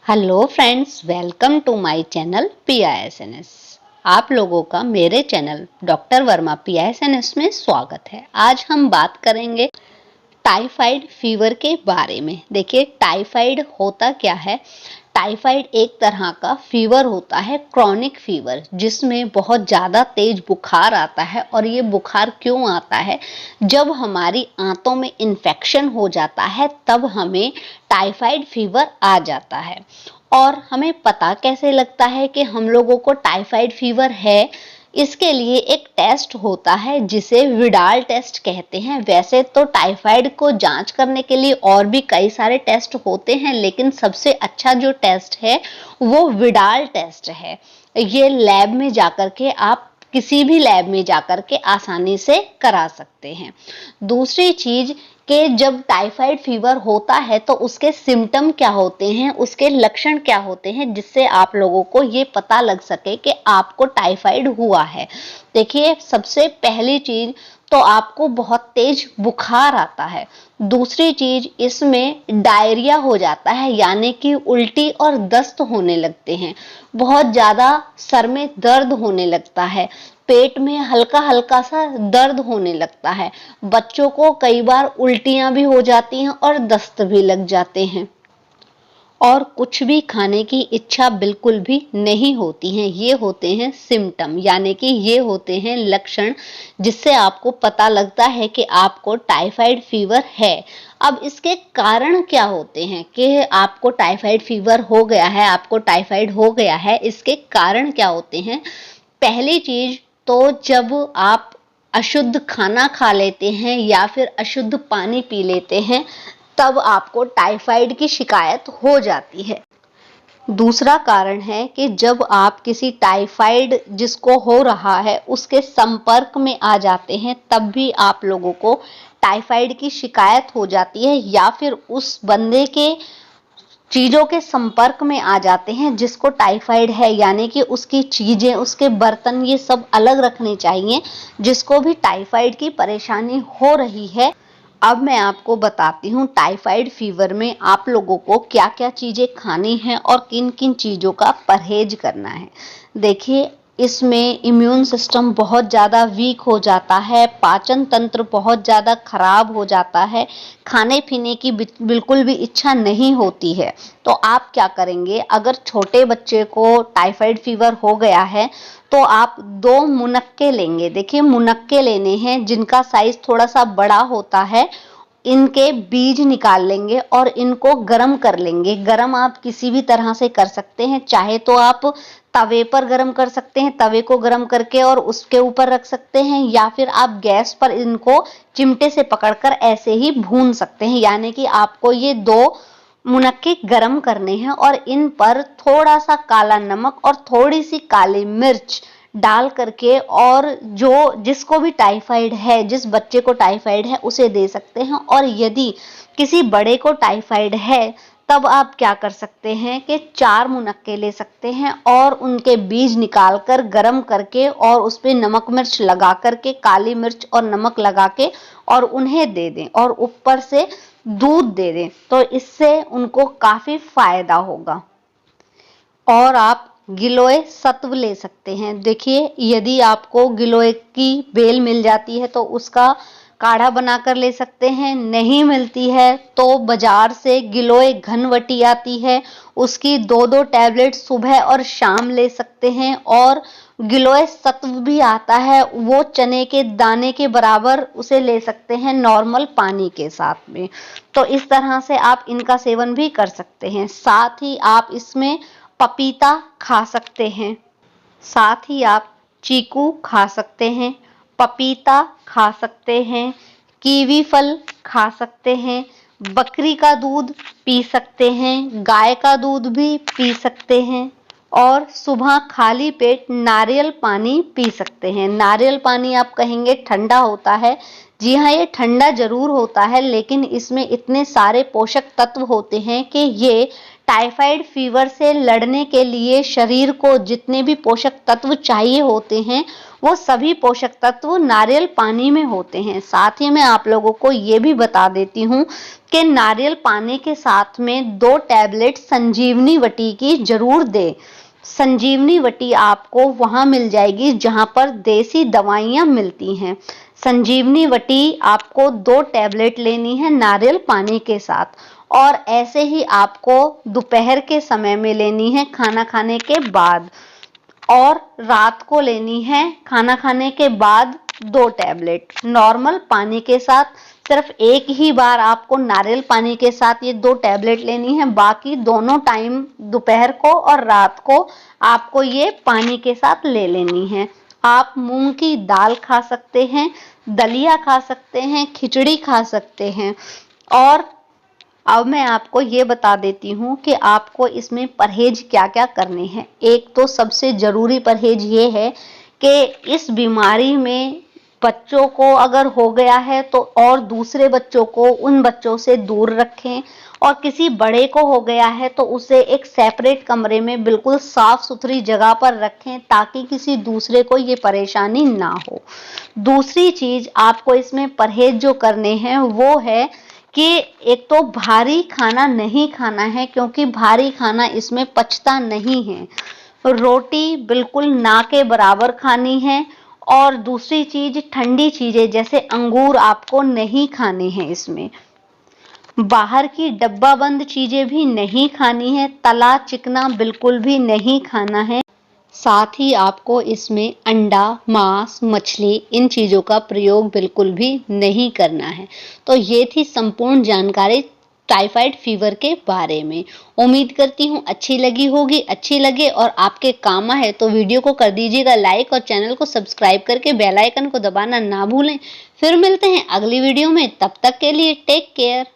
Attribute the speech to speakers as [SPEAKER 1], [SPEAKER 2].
[SPEAKER 1] Hello friends, welcome to my channel PISNS। आप लोगों का मेरे चैनल डॉक्टर वर्मा PISNS में स्वागत है। आज हम बात करेंगे टाइफाइड फीवर के बारे में। देखिए, टाइफाइड होता क्या है। टाइफाइड एक तरह का फीवर होता है, क्रॉनिक फीवर, जिसमें बहुत ज़्यादा तेज बुखार आता है। और ये बुखार क्यों आता है? जब हमारी आंतों में इन्फेक्शन हो जाता है तब हमें टाइफाइड फीवर आ जाता है। और हमें पता कैसे लगता है कि हम लोगों को टाइफाइड फीवर है? इसके लिए एक टेस्ट होता है जिसे विडाल टेस्ट कहते हैं। वैसे तो टाइफाइड को जांच करने के लिए और भी कई सारे टेस्ट होते हैं, लेकिन सबसे अच्छा जो टेस्ट है वो विडाल टेस्ट है। ये लैब में जाकर के आप किसी भी लैब में जाकर के आसानी से करा सकते हैं। दूसरी चीज कि जब टाइफाइड फीवर होता है तो उसके सिम्टम क्या होते हैं, उसके लक्षण क्या होते हैं, जिससे आप लोगों को ये पता लग सके कि आपको टाइफाइड हुआ है। देखिए, सबसे पहली चीज तो आपको बहुत तेज बुखार आता है। दूसरी चीज, इसमें डायरिया हो जाता है, यानी कि उल्टी और दस्त होने लगते हैं। बहुत ज्यादा सर में दर्द होने लगता है, पेट में हल्का हल्का सा दर्द होने लगता है। बच्चों को कई बार उल्टियां भी हो जाती हैं और दस्त भी लग जाते हैं, और कुछ भी खाने की इच्छा बिल्कुल भी नहीं होती है। ये होते हैं सिम्टम, यानी कि ये होते हैं लक्षण, जिससे आपको पता लगता है कि आपको टाइफाइड फीवर है। अब इसके कारण क्या होते हैं कि आपको टाइफाइड फीवर हो गया है, आपको टाइफाइड हो गया है, इसके कारण क्या होते हैं? पहली चीज तो, जब आप अशुद्ध खाना खा लेते हैं या फिर अशुद्ध पानी पी लेते हैं, तब आपको टाइफाइड की शिकायत हो जाती है। दूसरा कारण है कि जब आप किसी टाइफाइड जिसको हो रहा है उसके संपर्क में आ जाते हैं, तब भी आप लोगों को टाइफाइड की शिकायत हो जाती है। या फिर उस बंदे के चीजों के संपर्क में आ जाते हैं जिसको टाइफाइड है, यानी कि उसकी चीजें, उसके बर्तन, ये सब अलग रखने चाहिए जिसको भी टाइफाइड की परेशानी हो रही है। अब मैं आपको बताती हूँ टाइफाइड फीवर में आप लोगों को क्या क्या चीजें खानी है और किन किन चीजों का परहेज करना है। देखिए, इसमें इम्यून सिस्टम बहुत ज़्यादा वीक हो जाता है, पाचन तंत्र बहुत ज़्यादा खराब हो जाता है, खाने पीने की बिल्कुल भी इच्छा नहीं होती है। तो आप क्या करेंगे? अगर छोटे बच्चे को टाइफाइड फीवर हो गया है तो आप 2 मुनक्के लेंगे। देखिए, मुनक्के लेने हैं जिनका साइज थोड़ा सा बड़ा होता है। इनके बीज निकाल लेंगे और इनको गरम कर लेंगे। गरम आप किसी भी तरह से कर सकते हैं, चाहे तो आप तवे पर गरम कर सकते हैं, तवे को गरम करके और उसके ऊपर रख सकते हैं, या फिर आप गैस पर इनको चिमटे से पकड़कर ऐसे ही भून सकते हैं। यानी कि आपको ये 2 मुनक्के गरम करने हैं और इन पर थोड़ा सा काला नमक और थोड़ी सी काली मिर्च डाल करके, और जो जिसको भी टाइफाइड है, जिस बच्चे को टाइफाइड है, उसे दे सकते हैं। और यदि किसी बड़े को टाइफाइड है तब आप क्या कर सकते हैं कि 4 मुनक्के ले सकते हैं और उनके बीज निकालकर गरम करके और उस पे नमक मिर्च लगा करके, काली मिर्च और नमक लगा के, और उन्हें दे दें और ऊपर से दूध दे दें, तो इससे उनको काफी फायदा होगा। और आप गिलोय सत्व ले सकते हैं। देखिए, यदि आपको गिलोय की बेल मिल जाती है तो उसका काढ़ा बनाकर ले सकते हैं। नहीं मिलती है तो बाजार से गिलोय घनवटी आती है, उसकी 2-2 टैबलेट सुबह और शाम ले सकते हैं। और गिलोय सत्व भी आता है, वो चने के दाने के बराबर, उसे ले सकते हैं नॉर्मल पानी के साथ में। तो इस तरह से आप इनका सेवन भी कर सकते हैं। साथ ही आप इसमें पपीता खा सकते हैं, साथ ही आप चीकू खा सकते हैं, पपीता खा सकते हैं, कीवी फल खा सकते हैं, बकरी का दूध पी सकते हैं, गाय का दूध भी पी सकते हैं, और सुबह खाली पेट नारियल पानी पी सकते हैं। नारियल पानी आप कहेंगे ठंडा होता है। जी हाँ, ये ठंडा जरूर होता है, लेकिन इसमें इतने सारे पोषक तत्व होते हैं कि ये टाइफाइड फीवर से लड़ने के लिए शरीर को जितने भी पोषक तत्व चाहिए होते हैं वो सभी पोषक तत्व नारियल पानी में होते हैं। साथ ही मैं आप लोगों को ये भी बता देती हूँ कि नारियल पानी के साथ में 2 टैबलेट संजीवनी वटी की जरूर दें। संजीवनी वटी आपको वहां मिल जाएगी जहां पर देसी दवाइयां मिलती हैं। संजीवनी वटी आपको 2 टैबलेट लेनी है नारियल पानी के साथ, और ऐसे ही आपको दोपहर के समय में लेनी है खाना खाने के बाद, और रात को लेनी है खाना खाने के बाद 2 टैबलेट नॉर्मल पानी के साथ। सिर्फ एक ही बार आपको नारियल पानी के साथ ये 2 टैबलेट लेनी है, बाकी दोनों टाइम दोपहर को और रात को आपको ये पानी के साथ ले लेनी है। आप मूंग की दाल खा सकते हैं, दलिया खा सकते हैं, खिचड़ी खा सकते हैं। और अब मैं आपको ये बता देती हूँ कि आपको इसमें परहेज क्या क्या करने हैं। एक तो सबसे जरूरी परहेज ये है कि इस बीमारी में बच्चों को अगर हो गया है तो और दूसरे बच्चों को उन बच्चों से दूर रखें, और किसी बड़े को हो गया है तो उसे एक सेपरेट कमरे में बिल्कुल साफ सुथरी जगह पर रखें ताकि किसी दूसरे को ये परेशानी ना हो। दूसरी चीज आपको इसमें परहेज जो करने हैं वो है कि एक तो भारी खाना नहीं खाना है, क्योंकि भारी खाना इसमें पचता नहीं है। रोटी बिल्कुल ना के बराबर खानी है, और दूसरी चीज ठंडी चीजें जैसे अंगूर आपको नहीं खाने हैं। इसमें बाहर की डब्बा बंद चीजें भी नहीं खानी है, तला चिकना बिल्कुल भी नहीं खाना है। साथ ही आपको इसमें अंडा, मांस, मछली इन चीज़ों का प्रयोग बिल्कुल भी नहीं करना है। तो ये थी संपूर्ण जानकारी टाइफाइड फीवर के बारे में। उम्मीद करती हूँ अच्छी लगी होगी। अच्छी लगे और आपके काम आए तो वीडियो को कर दीजिएगा लाइक, और चैनल को सब्सक्राइब करके बेल आइकन को दबाना ना भूलें। फिर मिलते हैं अगली वीडियो में, तब तक के लिए टेक केयर।